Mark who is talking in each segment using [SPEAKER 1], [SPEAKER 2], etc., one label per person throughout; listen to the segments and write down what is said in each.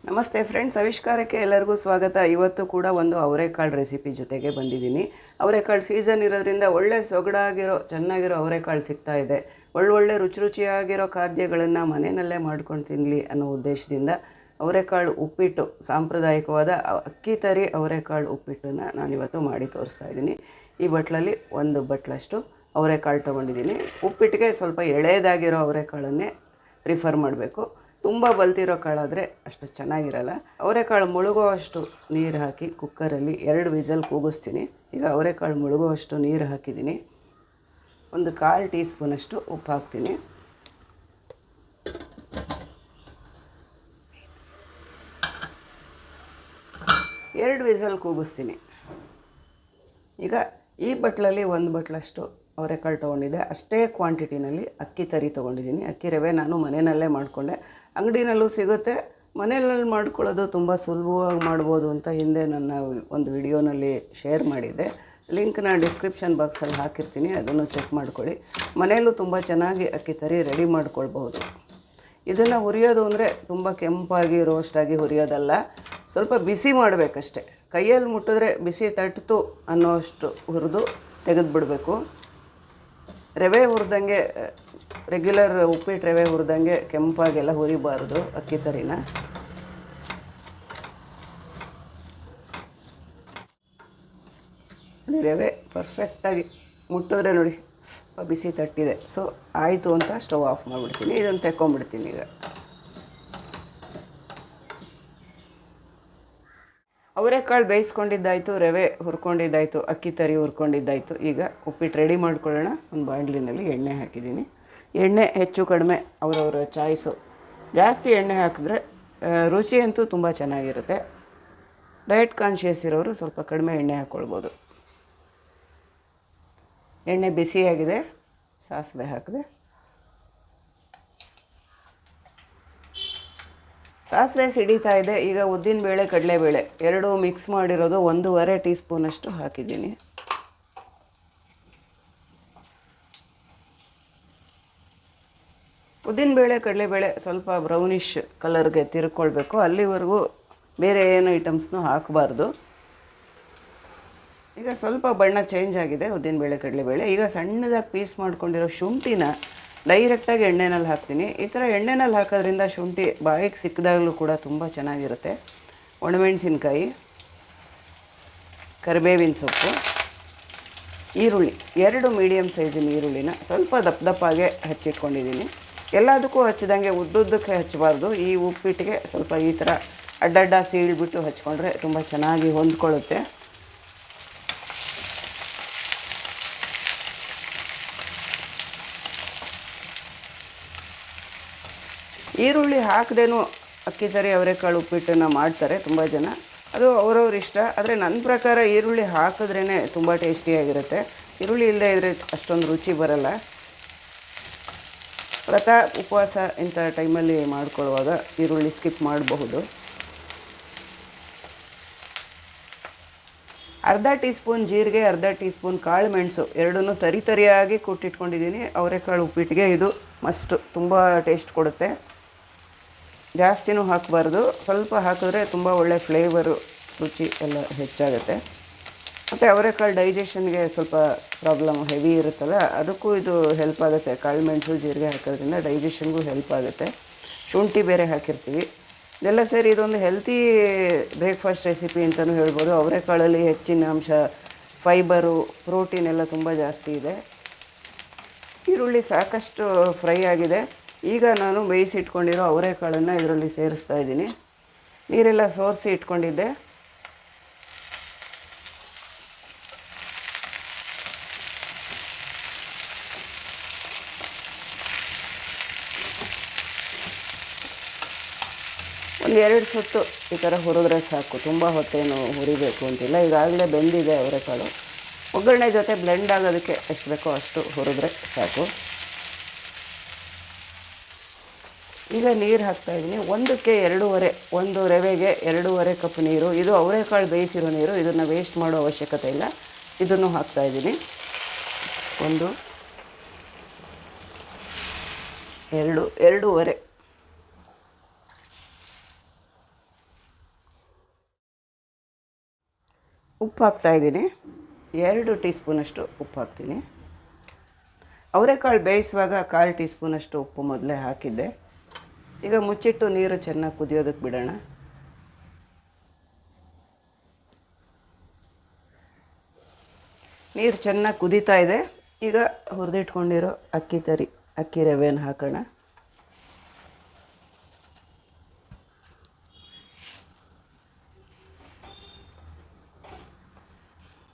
[SPEAKER 1] ನಮಸ್ತೆ ಫ್ರೆಂಡ್ಸ್, ಆವಿಷ್ಕಾರಕ್ಕೆ ಎಲ್ಲರಿಗೂ ಸ್ವಾಗತ. ಇವತ್ತು ಕೂಡ ಒಂದು ಅವರೆಕಾಳು ರೆಸಿಪಿ ಜೊತೆಗೆ ಬಂದಿದ್ದೀನಿ. ಅವರೆಕಾಳು ಸೀಸನ್ ಇರೋದ್ರಿಂದ ಒಳ್ಳೆ ಸೊಗಡಾಗಿರೋ ಚೆನ್ನಾಗಿರೋ ಅವರೆಕಾಳು ಸಿಗ್ತಾ ಇದೆ. ಒಳ್ಳೊಳ್ಳೆ ರುಚಿಯಾಗಿರೋ ಖಾದ್ಯಗಳನ್ನು ಮನೆಯಲ್ಲೇ ಮಾಡ್ಕೊಂಡು ತಿನ್ನಲಿ ಅನ್ನೋ ಉದ್ದೇಶದಿಂದ ಅವರೆಕಾಳು ಉಪ್ಪಿಟ್ಟು, ಸಾಂಪ್ರದಾಯಿಕವಾದ ಅಕ್ಕಿ ತರಿ ಅವರೆಕಾಳು ಉಪ್ಪಿಟ್ಟನ್ನು ನಾನಿವತ್ತು ಮಾಡಿ ತೋರಿಸ್ತಾ ಇದ್ದೀನಿ. ಈ ಬಟ್ಲಲ್ಲಿ ಒಂದು ಬಟ್ಲಷ್ಟು ಅವರೆಕಾಳು ತೊಗೊಂಡಿದ್ದೀನಿ. ಉಪ್ಪಿಟ್ಟಿಗೆ ಸ್ವಲ್ಪ ಎಳೆದಾಗಿರೋ ಅವರೆಕಾಳನ್ನೇ ಪ್ರಿಫರ್ ಮಾಡಬೇಕು. ತುಂಬ ಬಲ್ತಿರೋ ಕಾಳಾದರೆ ಅಷ್ಟು ಚೆನ್ನಾಗಿರಲ್ಲ. ಅವರೆಕಾಳು ಮುಳುಗೋ ಅಷ್ಟು ನೀರು ಹಾಕಿ ಕುಕ್ಕರಲ್ಲಿ 2 ವಿಸಲ್ ಕೂಗಿಸ್ತೀನಿ. ಈಗ ಅವರೆಕಾಳು ಮುಳುಗೋ ಅಷ್ಟು ನೀರು ಹಾಕಿದ್ದೀನಿ. ಒಂದು 1/4 ಟೀ ಸ್ಪೂನಷ್ಟು ಉಪ್ಪು ಹಾಕ್ತೀನಿ. ಎರಡು ವಿಸಲ್ ಕೂಗಿಸ್ತೀನಿ. ಈಗ ಈ ಬಟ್ಲಲ್ಲಿ 1 ಬಟ್ಲಷ್ಟು ಅವರೆಕಾಳು ತೊಗೊಂಡಿದ್ದೆ. ಅಷ್ಟೇ ಕ್ವಾಂಟಿಟಿನಲ್ಲಿ ಅಕ್ಕಿ ತರಿ ತೊಗೊಂಡಿದ್ದೀನಿ. ಅಕ್ಕಿ ರವೆ ನಾನು ಮನೆಯಲ್ಲೇ ಮಾಡಿಕೊಂಡೆ. ಅಂಗಡಿನಲ್ಲೂ ಸಿಗುತ್ತೆ. ಮನೆಯಲ್ಲಿ ಮಾಡ್ಕೊಳ್ಳೋದು ತುಂಬ ಸುಲಭವಾಗಿ ಮಾಡ್ಬೋದು ಅಂತ ಹಿಂದೆ ನನ್ನ ಒಂದು ವಿಡಿಯೋನಲ್ಲಿ ಶೇರ್ ಮಾಡಿದ್ದೆ. ಲಿಂಕ್ನ ಡಿಸ್ಕ್ರಿಪ್ಷನ್ ಬಾಕ್ಸಲ್ಲಿ ಹಾಕಿರ್ತೀನಿ, ಅದನ್ನು ಚೆಕ್ ಮಾಡ್ಕೊಳ್ಳಿ. ಮನೆಯಲ್ಲೂ ತುಂಬ ಚೆನ್ನಾಗಿ ಅಕ್ಕಿ ತರಿ ರೆಡಿ ಮಾಡ್ಕೊಳ್ಬಹುದು. ಇದನ್ನು ಹುರಿಯೋದು ಅಂದರೆ ತುಂಬ ಕೆಂಪಾಗಿ ರೋಸ್ಟಾಗಿ ಹುರಿಯೋದಲ್ಲ, ಸ್ವಲ್ಪ ಬಿಸಿ ಮಾಡಬೇಕಷ್ಟೆ. ಕೈಯಲ್ಲಿ ಮುಟ್ಟಿದ್ರೆ ಬಿಸಿ ತಟ್ಟಿತು ಅನ್ನೋಷ್ಟು ಹುರಿದು ತೆಗೆದುಬಿಡಬೇಕು. ರವೆ ಹುರಿದಂಗೆ, ರೆಗ್ಯುಲರ್ ಉಪ್ಪಿಟ್ಟು ರವೆ ಹುರಿದಂಗೆ ಕೆಂಪಾಗೆಲ್ಲ ಹುರಿಬಾರ್ದು ಅಕ್ಕಿ ತರಿನ. ನೋಡಿ, ರವೆ ಪರ್ಫೆಕ್ಟಾಗಿ ಮುಟ್ಟಿದ್ರೆ ನೋಡಿ ಬಿಸಿ ತಟ್ಟಿದೆ. ಸೊ ಆಯಿತು ಅಂತ ಸ್ಟವ್ ಆಫ್ ಮಾಡಿಬಿಡ್ತೀನಿ. ಇದನ್ನು ತೆಕ್ಕೊಂಬಿಡ್ತೀನಿ. ಈಗ ಅವರೆಕಾಳು ಬೇಯಿಸ್ಕೊಂಡಿದ್ದಾಯಿತು, ರವೆ ಹುರ್ಕೊಂಡಿದ್ದಾಯಿತು, ಅಕ್ಕಿ ತರಿ ಹುರ್ಕೊಂಡಿದ್ದಾಯಿತು. ಈಗ ಉಪ್ಪಿಟ್ಟು ರೆಡಿ ಮಾಡ್ಕೊಳ್ಳೋಣ. ಒಂದು ಬಾಣಲಿನಲ್ಲಿ ಎಣ್ಣೆ ಹಾಕಿದ್ದೀನಿ. ಎಣ್ಣೆ ಹೆಚ್ಚು ಕಡಿಮೆ ಅವರವರ ಚಾಯ್ಸು. ಜಾಸ್ತಿ ಎಣ್ಣೆ ಹಾಕಿದ್ರೆ ರುಚಿ ಅಂತೂ ತುಂಬ ಚೆನ್ನಾಗಿರುತ್ತೆ. ಡಯಟ್ ಕಾನ್ಷಿಯಸ್ ಇರೋರು ಸ್ವಲ್ಪ ಕಡಿಮೆ ಎಣ್ಣೆ ಹಾಕ್ಕೊಳ್ಬೋದು. ಎಣ್ಣೆ ಬಿಸಿಯಾಗಿದೆ. ಸಾಸಿವೆ ಹಾಕಿದೆ. ಸಾಸಿವೆ ಸಿಡಿತಾ ಇದೆ. ಈಗ ಉದ್ದಿನಬೇಳೆ, ಕಡಲೆಬೇಳೆ ಎರಡೂ ಮಿಕ್ಸ್ ಮಾಡಿರೋದು 1.5 ಟೀ ಸ್ಪೂನಷ್ಟು ಹಾಕಿದ್ದೀನಿ. ಉದ್ದಿನಬೇಳೆ, ಕಡಲೆಬೇಳೆ ಸ್ವಲ್ಪ ಬ್ರೌನಿಷ್ ಕಲರ್ಗೆ ತಿರ್ಕೊಳ್ಬೇಕು. ಅಲ್ಲಿವರೆಗೂ ಬೇರೆ ಏನು ಐಟಮ್ಸ್ನೂ ಹಾಕಬಾರ್ದು. ಈಗ ಸ್ವಲ್ಪ ಬಣ್ಣ ಚೇಂಜ್ ಆಗಿದೆ ಉದ್ದಿನಬೇಳೆ, ಕಡಲೆಬೇಳೆ. ಈಗ ಸಣ್ಣದಾಗಿ ಪೀಸ್ ಮಾಡ್ಕೊಂಡಿರೋ ಶುಂಠಿನ ಡೈರೆಕ್ಟಾಗಿ ಎಣ್ಣೆನಲ್ಲಿ ಹಾಕ್ತೀನಿ. ಈ ಥರ ಎಣ್ಣೆನಲ್ಲಿ ಹಾಕೋದ್ರಿಂದ ಶುಂಠಿ ಬಾಯಿಗೆ ಸಿಕ್ಕಿದಾಗಲೂ ಕೂಡ ತುಂಬ ಚೆನ್ನಾಗಿರುತ್ತೆ. ಒಣಮೆಣಸಿನ್ಕಾಯಿ, ಕರಿಬೇವಿನ ಸೊಪ್ಪು, ಈರುಳ್ಳಿ, 2 ಮೀಡಿಯಮ್ ಸೈಜಿನ ಈರುಳ್ಳಿನ ಸ್ವಲ್ಪ ದಪ್ಪಗೆ ಹಚ್ಚಿಟ್ಕೊಂಡಿದ್ದೀನಿ. ಎಲ್ಲದಕ್ಕೂ ಹಚ್ಚಿದಂಗೆ ಉದ್ದುದ್ದಕ್ಕೆ ಹಚ್ಚಬಾರ್ದು. ಈ ಉಪ್ಪಿಟ್ಟಿಗೆ ಸ್ವಲ್ಪ ಈ ಥರ ಅಡ್ಡಡ್ಡ ಸೀಳ್ಬಿಟ್ಟು ಹಚ್ಕೊಂಡ್ರೆ ತುಂಬ ಚೆನ್ನಾಗಿ ಹೊಂದ್ಕೊಳ್ಳುತ್ತೆ. ಈರುಳ್ಳಿ ಹಾಕದೇನೂ ಅಕ್ಕಿ ತರಿ ಅವರೆಕಾಳು ಉಪ್ಪಿಟ್ಟನ್ನು ಮಾಡ್ತಾರೆ ತುಂಬ ಜನ. ಅದು ಅವರವ್ರ ಇಷ್ಟ. ಆದರೆ ನನ್ನ ಪ್ರಕಾರ ಈರುಳ್ಳಿ ಹಾಕಿದ್ರೇ ತುಂಬ ಟೇಸ್ಟಿಯಾಗಿರುತ್ತೆ. ಈರುಳ್ಳಿ ಇಲ್ಲದೇ ಇದ್ದರೆ ಅಷ್ಟೊಂದು ರುಚಿ ಬರಲ್ಲ. ವ್ರತ, ಉಪವಾಸ ಇಂಥ ಟೈಮಲ್ಲಿ ಮಾಡ್ಕೊಳ್ಳುವಾಗ ಈರುಳ್ಳಿ ಸ್ಕಿಪ್ ಮಾಡಬಹುದು. ಅರ್ಧ ಟೀ ಸ್ಪೂನ್ ಜೀರಿಗೆ, ಅರ್ಧ ಟೀ ಸ್ಪೂನ್ ಕಾಳು ಮೆಣಸು ಎರಡನ್ನೂ ತರಿಯಾಗಿ ಕುಟ್ಟಿಟ್ಕೊಂಡಿದ್ದೀನಿ. ಅವರೆಕಾಳು ಉಪ್ಪಿಟ್ಟಿಗೆ ಇದು ಮಸ್ಟ್, ತುಂಬ ಟೇಸ್ಟ್ ಕೊಡುತ್ತೆ. ಜಾಸ್ತಿನೂ ಹಾಕಬಾರ್ದು. ಸ್ವಲ್ಪ ಹಾಕಿದ್ರೆ ತುಂಬ ಒಳ್ಳೆ ಫ್ಲೇವರು, ರುಚಿ ಎಲ್ಲ ಹೆಚ್ಚಾಗುತ್ತೆ. ಮತ್ತು ಅವರೆಕಾಳು ಡೈಜೆಷನ್ಗೆ ಸ್ವಲ್ಪ ಪ್ರಾಬ್ಲಮ್, ಹೆವಿ ಇರುತ್ತಲ್ಲ, ಅದಕ್ಕೂ ಇದು ಹೆಲ್ಪ್ ಆಗುತ್ತೆ. ಕಾಳು ಮೆಣಸು, ಜೀರಿಗೆ ಹಾಕೋದ್ರಿಂದ ಡೈಜೆಷನ್ಗೂ ಹೆಲ್ಪ್ ಆಗುತ್ತೆ. ಶುಂಠಿ ಬೇರೆ ಹಾಕಿರ್ತೀವಿ. ಇದೆಲ್ಲ ಸೇರಿ ಇದೊಂದು ಹೆಲ್ತಿ ಬ್ರೇಕ್ಫಾಸ್ಟ್ ರೆಸಿಪಿ ಅಂತಲೂ ಹೇಳ್ಬೋದು. ಅವರೆಕಾಳಲ್ಲಿ ಹೆಚ್ಚಿನ ಅಂಶ ಫೈಬರು, ಪ್ರೋಟೀನ್ ಎಲ್ಲ ತುಂಬ ಜಾಸ್ತಿ ಇದೆ. ಈರುಳ್ಳಿ ಸಾಕಷ್ಟು ಫ್ರೈ ಆಗಿದೆ. ಈಗ ನಾನು ಬೇಯಿಸಿಟ್ಕೊಂಡಿರೋ ಅವರೆಕಾಳನ್ನು ಇದರಲ್ಲಿ ಸೇರಿಸ್ತಾ ಇದ್ದೀನಿ. ನೀರೆಲ್ಲ ಸೋರಿಸಿ ಇಟ್ಕೊಂಡಿದ್ದೆ. ಒಂದು 2 ಸುತ್ತು ಈ ಥರ ಹುರಿದ್ರೆ ಸಾಕು. ತುಂಬ ಹೊತ್ತೇನು ಹುರಿಬೇಕು ಅಂತಿಲ್ಲ. ಈಗಾಗಲೇ ಬೆಂದಿದೆ ಅವರೆಕಾಳು. ಒಗ್ಗರಣೆ ಜೊತೆ ಬ್ಲೆಂಡ್ ಆಗೋದಕ್ಕೆ ಎಷ್ಟು ಬೇಕೋ ಅಷ್ಟು ಹುರಿದ್ರೆ ಸಾಕು. ಈಗ ನೀರು ಹಾಕ್ತಾಯಿದ್ದೀನಿ. ಒಂದಕ್ಕೆ 2.5, ಒಂದು ರವೆಗೆ 2.5 ಕಪ್ ನೀರು. ಇದು ಅವರೆಕಾಳು ಬೇಯಿಸಿರೋ ನೀರು. ಇದನ್ನು ವೇಸ್ಟ್ ಮಾಡೋ ಅವಶ್ಯಕತೆ ಇಲ್ಲ. ಇದನ್ನು ಹಾಕ್ತಾಯಿದ್ದೀನಿ. 1, 2, 2.5 ಉಪ್ಪು ಹಾಕ್ತಾಯಿದ್ದೀನಿ. 2 ಟೀ ಸ್ಪೂನಷ್ಟು ಉಪ್ಪು ಹಾಕ್ತೀನಿ. ಅವರೆಕಾಳು ಬೇಯಿಸುವಾಗ 1/4 ಟೀ ಸ್ಪೂನಷ್ಟು ಉಪ್ಪು ಮೊದಲೇ ಹಾಕಿದ್ದೆ. ಈಗ ಮುಚ್ಚಿಟ್ಟು ನೀರು ಚೆನ್ನಾಗಿ ಕುದಿಯೋದಕ್ಕೆ ಬಿಡೋಣ. ನೀರು ಚೆನ್ನಾಗಿ ಕುದೀತಾ ಇದೆ. ಈಗ ಹುರಿದಿಟ್ಕೊಂಡಿರೋ ಅಕ್ಕಿ ರವೆನ ಹಾಕೋಣ.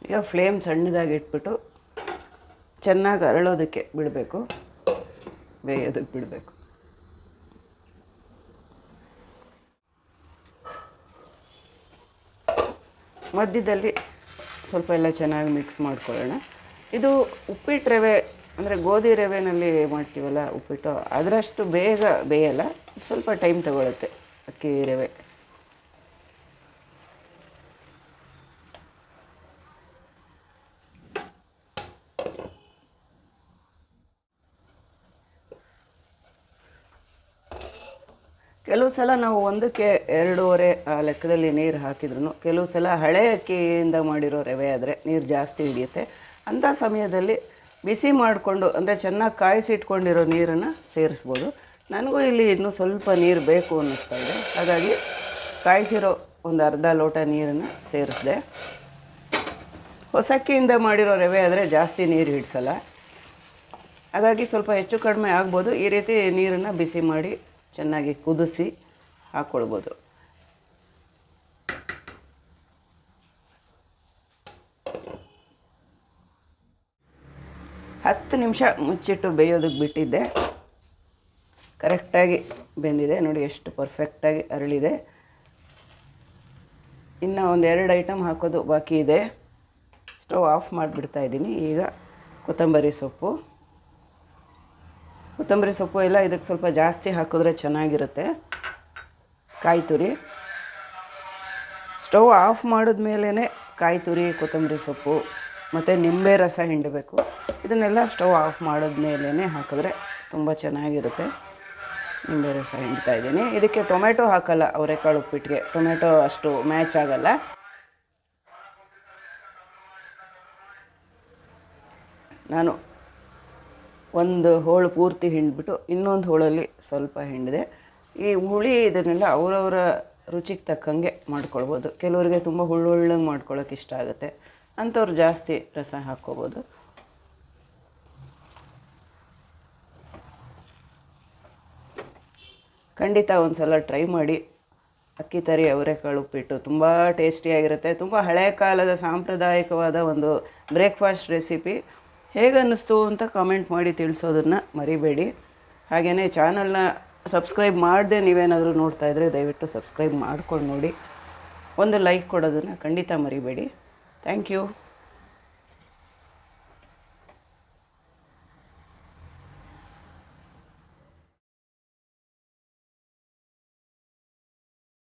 [SPEAKER 1] ಈಗ ಫ್ಲೇಮ್ ಸಣ್ಣದಾಗಿ ಇಟ್ಬಿಟ್ಟು ಚೆನ್ನಾಗಿ ಅರಳೋದಕ್ಕೆ ಬಿಡಬೇಕು, ಬೇಯೋದಕ್ಕೆ ಬಿಡಬೇಕು. ಮಧ್ಯದಲ್ಲಿ ಸ್ವಲ್ಪ ಎಲ್ಲ ಚೆನ್ನಾಗಿ ಮಿಕ್ಸ್ ಮಾಡ್ಕೊಳ್ಳೋಣ. ಇದು ಉಪ್ಪಿಟ್ಟು ರವೆ ಅಂದರೆ ಗೋಧಿ ರವೆನಲ್ಲಿ ಮಾಡ್ತೀವಲ್ಲ ಉಪ್ಪಿಟ್ಟು, ಅದರಷ್ಟು ಬೇಗ ಬೇಯಲ್ಲ, ಸ್ವಲ್ಪ ಟೈಮ್ ತಗೊಳುತ್ತೆ ಅಕ್ಕಿ ರವೆ. ಕೆಲವು ಸಲ ನಾವು 1ಕ್ಕೆ 2.5 ಆ ಲೆಕ್ಕದಲ್ಲಿ ನೀರು ಹಾಕಿದ್ರು, ಕೆಲವು ಸಲ ಹಳೆ ಅಕ್ಕಿಯಿಂದ ಮಾಡಿರೋ ರವೆ ಆದರೆ ನೀರು ಜಾಸ್ತಿ ಹಿಡಿಯುತ್ತೆ. ಅಂಥ ಸಮಯದಲ್ಲಿ ಬಿಸಿ ಮಾಡಿಕೊಂಡು ಅಂದರೆ ಚೆನ್ನಾಗಿ ಕಾಯಿಸಿಟ್ಕೊಂಡಿರೋ ನೀರನ್ನು ಸೇರಿಸ್ಬೋದು. ನನಗೂ ಇಲ್ಲಿ ಇನ್ನೂ ಸ್ವಲ್ಪ ನೀರು ಬೇಕು ಅನ್ನಿಸ್ತಾ ಇದೆ, ಹಾಗಾಗಿ ಕಾಯಿಸಿರೋ ಒಂದು ಅರ್ಧ ಲೋಟ ನೀರನ್ನು ಸೇರಿಸಿದೆ. ಹೊಸಕ್ಕಿಯಿಂದ ಮಾಡಿರೋ ರವೆ ಆದರೆ ಜಾಸ್ತಿ ನೀರು ಹಿಡಿಸಲ್ಲ, ಹಾಗಾಗಿ ಸ್ವಲ್ಪ ಹೆಚ್ಚು ಕಡಿಮೆ ಆಗ್ಬೋದು. ಈ ರೀತಿ ನೀರನ್ನು ಬಿಸಿ ಮಾಡಿ ಚೆನ್ನಾಗಿ ಕುದಿಸಿ ಹಾಕ್ಕೊಳ್ಬೋದು. ಹತ್ತು ನಿಮಿಷ ಮುಚ್ಚಿಟ್ಟು ಬೇಯೋದಕ್ಕೆ ಬಿಟ್ಟಿದ್ದೆ. ಕರೆಕ್ಟಾಗಿ ಬೆಂದಿದೆ ನೋಡಿ, ಎಷ್ಟು ಪರ್ಫೆಕ್ಟಾಗಿ ಅರಳಿದೆ. ಇನ್ನು ಒಂದು 2 ಐಟಮ್ ಹಾಕೋದು ಬಾಕಿ ಇದೆ. ಸ್ಟವ್ ಆಫ್ ಮಾಡಿಬಿಡ್ತಾ ಇದ್ದೀನಿ. ಈಗ ಕೊತ್ತಂಬರಿ ಸೊಪ್ಪು ಎಲ್ಲ ಇದಕ್ಕೆ ಸ್ವಲ್ಪ ಜಾಸ್ತಿ ಹಾಕಿದ್ರೆ ಚೆನ್ನಾಗಿರುತ್ತೆ. ಕಾಯಿ ತುರಿ, ಸ್ಟವ್ ಆಫ್ ಮಾಡಿದ್ಮೇಲೆ ಕಾಯಿ ತುರಿ, ಕೊತ್ತಂಬರಿ ಸೊಪ್ಪು ಮತ್ತು ನಿಂಬೆ ರಸ ಹಿಂಡಬೇಕು. ಇದನ್ನೆಲ್ಲ ಸ್ಟವ್ ಆಫ್ ಮಾಡಿದ್ಮೇಲೆ ಹಾಕಿದ್ರೆ ತುಂಬ ಚೆನ್ನಾಗಿರುತ್ತೆ. ನಿಂಬೆ ರಸ ಹಿಂಡ್ತಾ ಇದ್ದೀನಿ. ಇದಕ್ಕೆ ಟೊಮೆಟೊ ಹಾಕಲ್ಲ, ಅವರೆಕಾಳು ಉಪ್ಪಿಟ್ಟಿಗೆ ಟೊಮೆಟೊ ಅಷ್ಟು ಮ್ಯಾಚ್ ಆಗಲ್ಲ. ನಾನು ಒಂದು ಹೋಳು ಪೂರ್ತಿ ಹಿಂಡ್ಬಿಟ್ಟು ಇನ್ನೊಂದು ಹೋಳಲ್ಲಿ ಸ್ವಲ್ಪ ಹಿಂಡಿದೆ. ಈ ಹುಳಿ ಇದನ್ನೆಲ್ಲ ಅವರವರ ರುಚಿಗೆ ತಕ್ಕಂಗೆ ಮಾಡ್ಕೊಳ್ಬೋದು. ಕೆಲವರಿಗೆ ತುಂಬ ಹುಳ್ಳಂಗೆ ಮಾಡ್ಕೊಳ್ಳೋಕೆ ಇಷ್ಟ ಆಗುತ್ತೆ, ಅಂಥವ್ರು ಜಾಸ್ತಿ ರಸ ಹಾಕ್ಕೋಬೋದು. ಖಂಡಿತ ಒಂದು ಸಲ ಟ್ರೈ ಮಾಡಿ. ಅಕ್ಕಿ ತರಿ ಅವರೆಕಾಳು ಉಪ್ಪಿಟ್ಟು ತುಂಬ ಟೇಸ್ಟಿಯಾಗಿರುತ್ತೆ. ತುಂಬ ಹಳೆಯ ಕಾಲದ ಸಾಂಪ್ರದಾಯಿಕವಾದ ಒಂದು ಬ್ರೇಕ್ಫಾಸ್ಟ್ ರೆಸಿಪಿ. ಹೇಗೆ ಅನ್ನಿಸ್ತು ಅಂತ ಕಾಮೆಂಟ್ ಮಾಡಿ ತಿಳಿಸೋದನ್ನು ಮರಿಬೇಡಿ. ಹಾಗೆಯೇ ಚಾನಲ್ನ ಸಬ್ಸ್ಕ್ರೈಬ್ ಮಾಡದೆ ನೀವೇನಾದರೂ ನೋಡ್ತಾ ಇದ್ದರೆ ದಯವಿಟ್ಟು ಸಬ್ಸ್ಕ್ರೈಬ್ ಮಾಡ್ಕೊಂಡು ನೋಡಿ. ಒಂದು ಲೈಕ್ ಕೊಡೋದನ್ನು ಖಂಡಿತ ಮರಿಬೇಡಿ. Thank you.